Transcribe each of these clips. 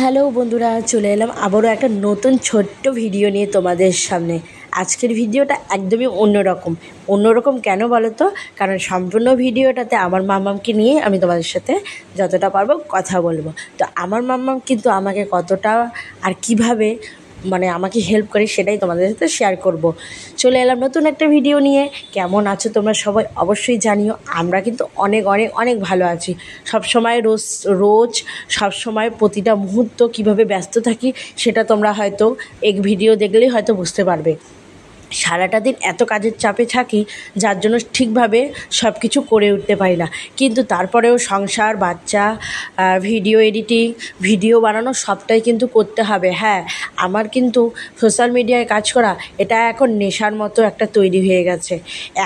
Hello বন্ধুরা, চলে এলাম আবারও একটা নতুন ছোট্ট ভিডিও নিয়ে তোমাদের সামনে। আজকের ভিডিওটা একদমই অন্যরকম কেন বলো তো? কারণ সম্পূর্ণ ভিডিওটাতে আমার মাম্মামকে নিয়ে আমি তোমাদের সাথে যতটা পারবো কথা বলবো। তো আমার মাম্মাম কিন্তু আমাকে কতটা আর কিভাবে আমাকে হেল্প করে সেটাই তোমাদের সাথে শেয়ার করব। চলে এলাম নতুন একটা ভিডিও নিয়ে। কেমন আছো তোমরা সবাই অবশ্যই জানিও। আমরা কিন্তু অনেক অনেক অনেক ভালো আছি। সবসময় রোজ সবসময় প্রতিটা মুহূর্ত কিভাবে ব্যস্ত থাকি সেটা তোমরা হয়তো এক ভিডিও দেখলেই হয়তো বুঝতে পারবে। সারাটা দিন এত কাজের চাপে থাকি যার জন্য ঠিকভাবে সব কিছু করে উঠতে পারি না, কিন্তু তারপরেও সংসার, বাচ্চা, ভিডিও এডিটিং, ভিডিও বানানো সবটাই কিন্তু করতে হবে। হ্যাঁ, আমার কিন্তু সোশ্যাল মিডিয়ায় কাজ করা এটা এখন নেশার মতো একটা তৈরি হয়ে গেছে।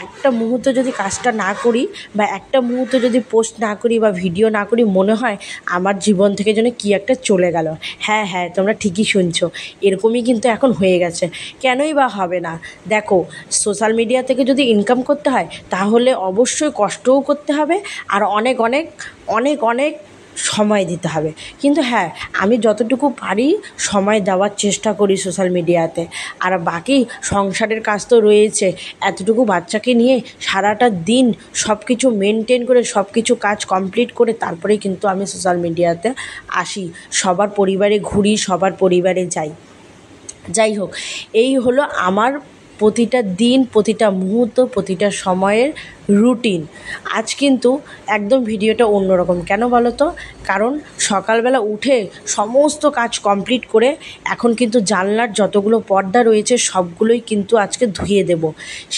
একটা মুহূর্ত যদি কাজটা না করি বা একটা মুহূর্ত যদি পোস্ট না করি বা ভিডিও না করি, মনে হয় আমার জীবন থেকে যেন কী একটা চলে গেল। হ্যাঁ হ্যাঁ, তোমরা ঠিকই শুনছো, এরকমই কিন্তু এখন হয়ে গেছে। কেনই বা হবে না? দেখো, সোশ্যাল মিডিয়া থেকে যদি ইনকাম করতে হয় তাহলে অবশ্যই কষ্টও করতে হবে আর অনেক অনেক অনেক অনেক সময় দিতে হবে। কিন্তু হ্যাঁ, আমি যতটুকু পারি সময় দেওয়ার চেষ্টা করি সোশ্যাল মিডিয়াতে। আর বাকি সংসারের কাজ তো রয়েছে, এতটুকু বাচ্চাকে নিয়ে সারাটা দিন সব কিছু মেনটেন করে সব কিছু কাজ কমপ্লিট করে তারপরেই কিন্তু আমি সোশ্যাল মিডিয়াতে আসি। সবার পরিবারে ঘুরি, সবার পরিবারে যাই হোক, এই হলো আমার প্রতিটা দিন, প্রতিটা মুহূর্ত, প্রতিটা সময়ের রুটিন। আজ কিন্তু একদম ভিডিওটা অন্যরকম কেন বলো তো? কারণ সকালবেলা উঠে সমস্ত কাজ কমপ্লিট করে এখন কিন্তু জানলার যতগুলো পর্দা রয়েছে সবগুলোই কিন্তু আজকে ধুয়ে দেব।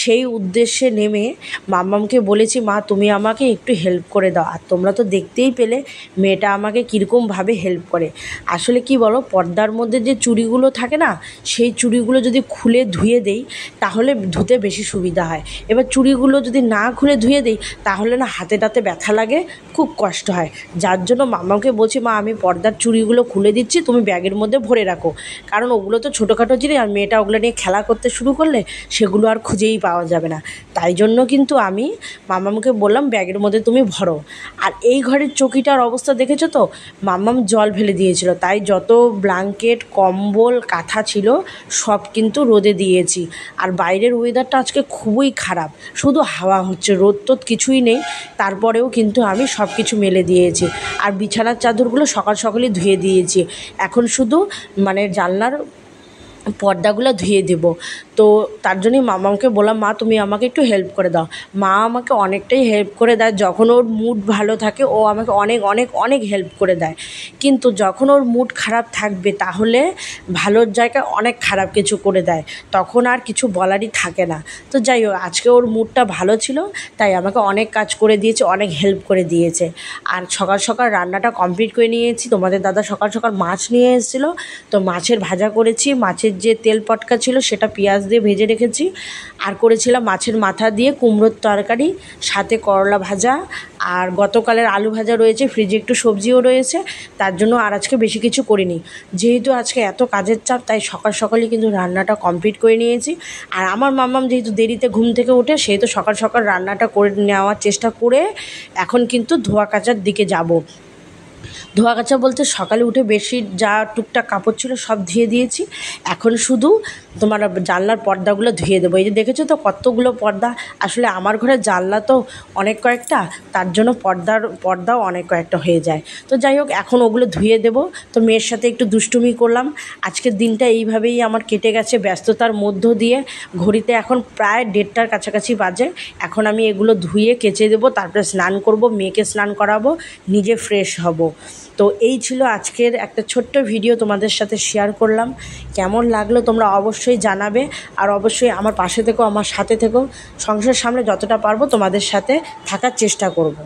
সেই উদ্দেশ্যে নেমে মাম্মামকে বলেছি, মা তুমি আমাকে একটু হেল্প করে দাও। আর তোমরা তো দেখতেই পেলে মেয়েটা আমাকে কীরকমভাবে হেল্প করে। আসলে কি বলো, পর্দার মধ্যে যে চুড়িগুলো থাকে না, সেই চুড়িগুলো যদি খুলে ধুয়ে দেই তাহলে ধুতে বেশি সুবিধা হয়। এবার চুড়িগুলো যদি না খুলে ধুয়ে দিই তাহলে না হাতে টাতে ব্যথা লাগে, খুব কষ্ট হয়। যার জন্য মাম্মাকে বলছি, মা আমি পর্দার চুড়িগুলো খুলে দিচ্ছি, তুমি ব্যাগের মধ্যে ভরে রাখো। কারণ ওগুলো তো ছোটোখাটো জিনিস, আর মেয়েটা ওগুলো নিয়ে খেলা করতে শুরু করলে সেগুলো আর খুঁজেই পাওয়া যাবে না। তাই জন্য কিন্তু আমি মাম্মাকে বললাম ব্যাগের মধ্যে তুমি ভরো। আর এই ঘরের চৌকিটার অবস্থা দেখেছো তো, মাম্মাম জল ফেলে দিয়েছিল, তাই যত ব্ল্যাঙ্কেট, কম্বল, কাঁথা ছিল সব কিন্তু রোদে দিয়েছি। আর বাইরের ওয়েদারটা আজকে খুবই খারাপ, শুধু হাওয়া হচ্ছে, রোদ টোদ কিছুই নেই। তারপরেও কিন্তু আমি সব কিছু মেলে দিয়েছি। আর বিছানার চাদরগুলো সকালই ধুয়ে দিয়েছি। এখন শুধু জানলার পর্দাগুলো ধুয়ে দেব। তো তার জন্যই মামাকে বললাম, মা তুমি আমাকে একটু হেল্প করে দাও। মা আমাকে অনেকটাই হেল্প করে দেয়। যখন ওর মুড ভালো থাকে ও আমাকে অনেক অনেক অনেক হেল্প করে দেয়, কিন্তু যখন ওর মুড খারাপ থাকবে তাহলে ভালোর জায়গায় অনেক খারাপ কিছু করে দেয়, তখন আর কিছু বলারই থাকে না। তো যাই হোক, আজকে ওর মুডটা ভালো ছিল তাই আমাকে অনেক কাজ করে দিয়েছে, অনেক হেল্প করে দিয়েছে। আর সকাল রান্নাটা কমপ্লিট করে নিয়েছি। তোমাদের দাদা সকাল মাছ নিয়ে এসেছিলো, তো মাছের ভাজা করেছি। মাছের যে তেল পটকা ছিল সেটা পেঁয়াজ দিয়ে ভেজে রেখেছি। আর করেছিলাম মাছের মাথা দিয়ে কুমড়োর তরকারি, সাথে করলা ভাজা, আর গতকালের আলু ভাজা রয়েছে, ফ্রিজে একটু সবজিও রয়েছে। তার জন্য আর আজকে বেশি কিছু করিনি, যেহেতু আজকে এত কাজের চাপ তাই সকালই কিন্তু রান্নাটা কমপ্লিট করে নিয়েছি। আর আমার মাম্মাম যেহেতু দেরিতে ঘুম থেকে ওঠে, সেহেতু সকাল রান্নাটা করে নেওয়ার চেষ্টা করে এখন কিন্তু ধোয়া কাচার দিকে যাব। ধোয়া কাচা বলতে সকালে উঠে বেডশিট যা টুকটাক কাপড় ছিল সব ধুয়ে দিয়েছি। এখন শুধু তোমার জানলার পর্দাগুলো ধুয়ে দেবো। এই যে দেখেছো তো কতগুলো পর্দা। আসলে আমার ঘরে জানলা তো অনেক কয়েকটা, তার জন্য পর্দাও অনেক কয়েকটা হয়ে যায়। তো যাই হোক, এখন ওগুলো ধুয়ে দেবো। তো মেয়ের সাথে একটু দুষ্টুমি করলাম। আজকের দিনটা এইভাবেই আমার কেটে গেছে ব্যস্ততার মধ্য দিয়ে। ঘড়িতে এখন প্রায় 1:30টার কাছাকাছি বাজে। এখন আমি এগুলো ধুয়ে কেচে দেবো, তারপরে স্নান করব, মেয়েকে স্নান করাবো, নিজে ফ্রেশ হব। তো এই ছিল আজকের একটা ছোট্ট ভিডিও তোমাদের সাথে শেয়ার করলাম। কেমন লাগলো তোমরা অবশ্যই জানাবে। আর অবশ্যই আমার পাশে থেকো, আমার সাথে থেকো। সংসার সামলে যতটা পারবো তোমাদের সাথে থাকার চেষ্টা করব।